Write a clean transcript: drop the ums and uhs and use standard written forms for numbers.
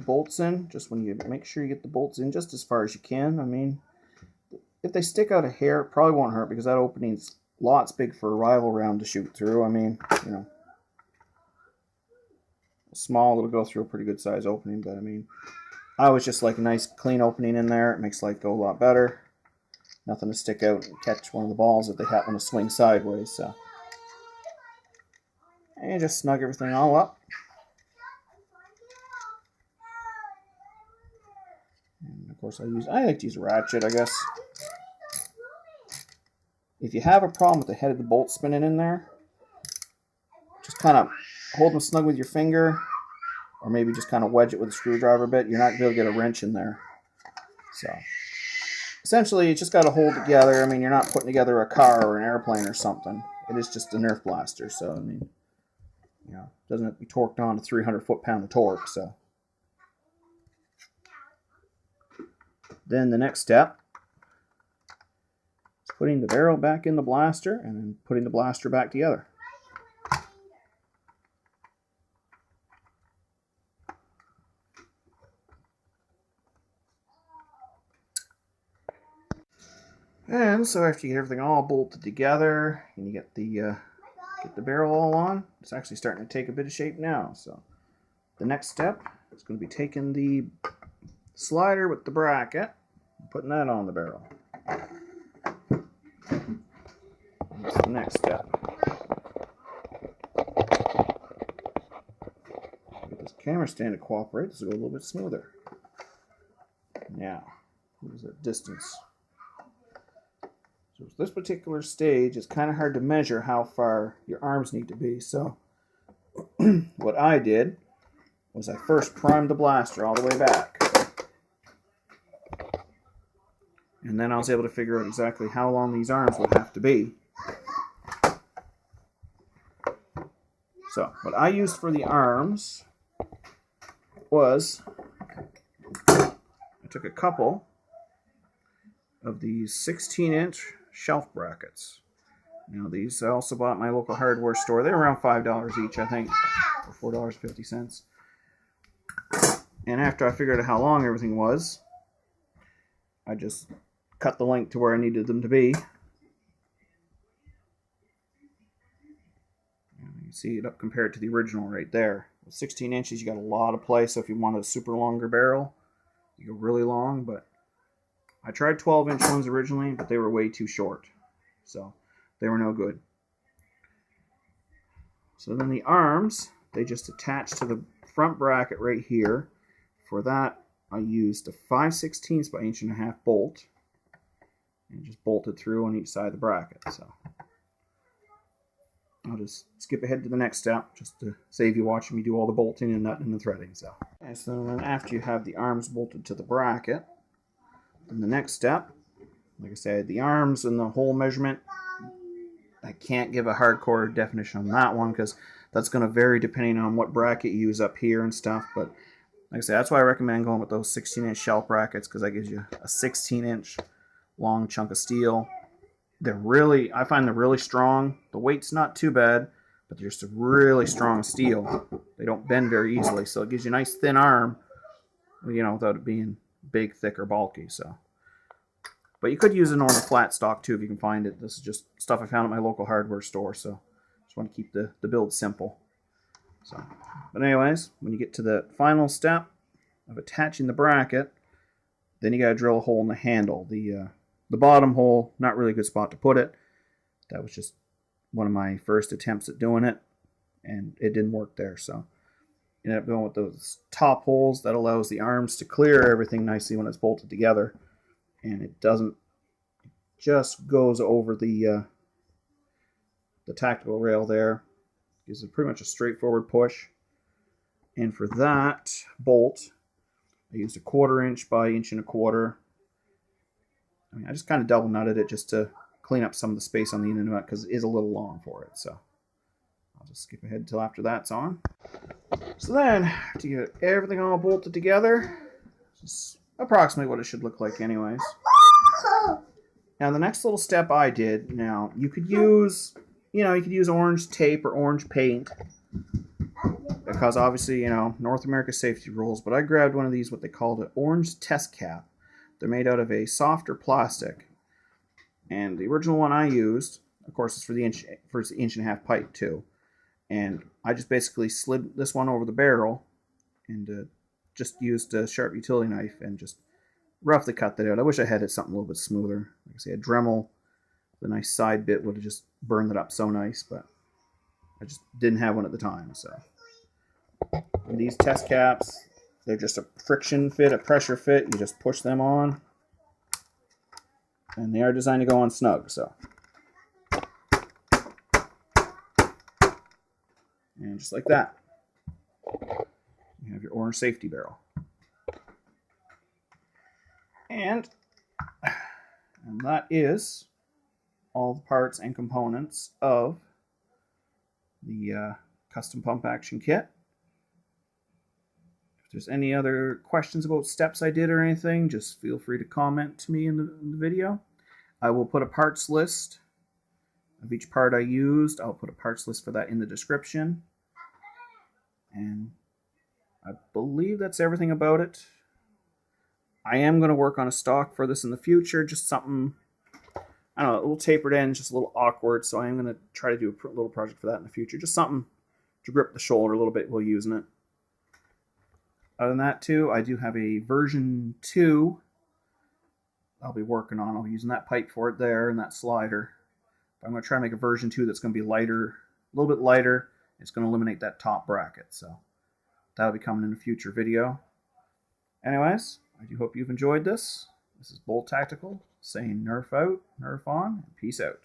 the bolts in, just when you make sure you get the bolts in just as far as you can. I mean, if they stick out a hair, it probably won't hurt because that opening's lots big for a rival round to shoot through. I mean, you know, small, it'll go through a pretty good size opening, but I mean, I always just like a nice clean opening in there. It makes life go a lot better. Nothing to stick out and catch one of the balls if they happen to swing sideways. So, and just snug everything all up. And of course, I like to use a ratchet, I guess. If you have a problem with the head of the bolt spinning in there, just kind of hold them snug with your finger, or maybe just kind of wedge it with a screwdriver a bit. You're not going to be able to get a wrench in there. So, essentially, you just got to hold together. I mean, you're not putting together a car or an airplane or something. It is just a Nerf blaster, so, I mean, you know, it doesn't have to be torqued on to 300 foot-pound of torque, so. Then the next step is putting the barrel back in the blaster and then putting the blaster back together. And so after you get everything all bolted together and you get the barrel all on, it's actually starting to take a bit of shape now. So the next step is going to be taking the slider with the bracket and putting that on the barrel. That's the next step. Get this camera stand to cooperate. This will go a little bit smoother. Now, what is that distance? So this particular stage, it's kind of hard to measure how far your arms need to be. So what I did was I first primed the blaster all the way back. And then I was able to figure out exactly how long these arms would have to be. So what I used for the arms was I took a couple of these 16-inch shelf brackets. Now these I also bought at my local hardware store. They're around $5 each, I think, or $4.50. And after I figured out how long everything was, I just cut the length to where I needed them to be. And you see it up compared to the original right there. With 16 inches, you got a lot of play. So if you want a super longer barrel, you go really long. But I tried 12-inch ones originally, but they were way too short. So they were no good. So then the arms, they just attach to the front bracket right here. For that, I used a 5/16 by 1.5" bolt and just bolted through on each side of the bracket. So I'll just skip ahead to the next step just to save you watching me do all the bolting and nutting and the threading. So then after you have the arms bolted to the bracket, then the next step, like I said, the arms and the hole measurement, I can't give a hardcore definition on that one because that's going to vary depending on what bracket you use up here and stuff. But like I said, that's why I recommend going with those 16-inch shelf brackets because that gives you a 16-inch long chunk of steel. I find they're really strong. The weight's not too bad, but they're just a really strong steel. They don't bend very easily, so it gives you a nice thin arm, you know, without it being big, thick, or bulky. So, but you could use a normal flat stock too if you can find it. This is just stuff I found at my local hardware store, so just want to keep the build simple. So, but anyways, when you get to the final step of attaching the bracket, then you got to drill a hole in the handle. The bottom hole, not really a good spot to put it. That was just one of my first attempts at doing it, and it didn't work there. So, you end up going with those top holes. That allows the arms to clear everything nicely when it's bolted together, and it doesn't just goes over the tactical rail there. Gives it pretty much a straightforward push. And for that bolt, I used a 1/4 inch by 1.25 inches. I mean, I just kind of double nutted it just to clean up some of the space on the end of the nut because it is a little long for it. So I'll just skip ahead until after that's on. So then, to get everything all bolted together, this is approximately what it should look like anyways. Now the next little step I did, now you could use orange tape or orange paint. It because obviously, you know, North America safety rules, but I grabbed one of these, what they called an orange test cap. They're made out of a softer plastic. And the original one I used, of course, is for the inch and a half pipe too. And I just basically slid this one over the barrel and just used a sharp utility knife and just roughly cut that out. I wish I had it something a little bit smoother. Like I say, a Dremel, the nice side bit would have just burned it up so nice, but I just didn't have one at the time. So and these test caps, they're just a friction fit, a pressure fit. You just push them on, and they are designed to go on snug. So, and just like that, you have your orange safety barrel. And that is all the parts and components of the custom pump action kit. If there's any other questions about steps I did or anything, just feel free to comment to me in the video. I will put a parts list of each part I used. I'll put a parts list for that in the description. And I believe that's everything about it. I am going to work on a stock for this in the future, just something, I don't know, a little tapered end, just a little awkward, so I am going to try to do a little project for that in the future, just something to grip the shoulder a little bit while using it. Other than that too, I do have a version 2 I'll be working on. I'll be using that pipe for it there and that slider. But I'm going to try to make a version 2 that's going to be lighter, a little bit lighter. It's going to eliminate that top bracket, so that'll be coming in a future video. Anyways, I do hope you've enjoyed this. This is Bolt Tactical saying Nerf out, Nerf on, and peace out.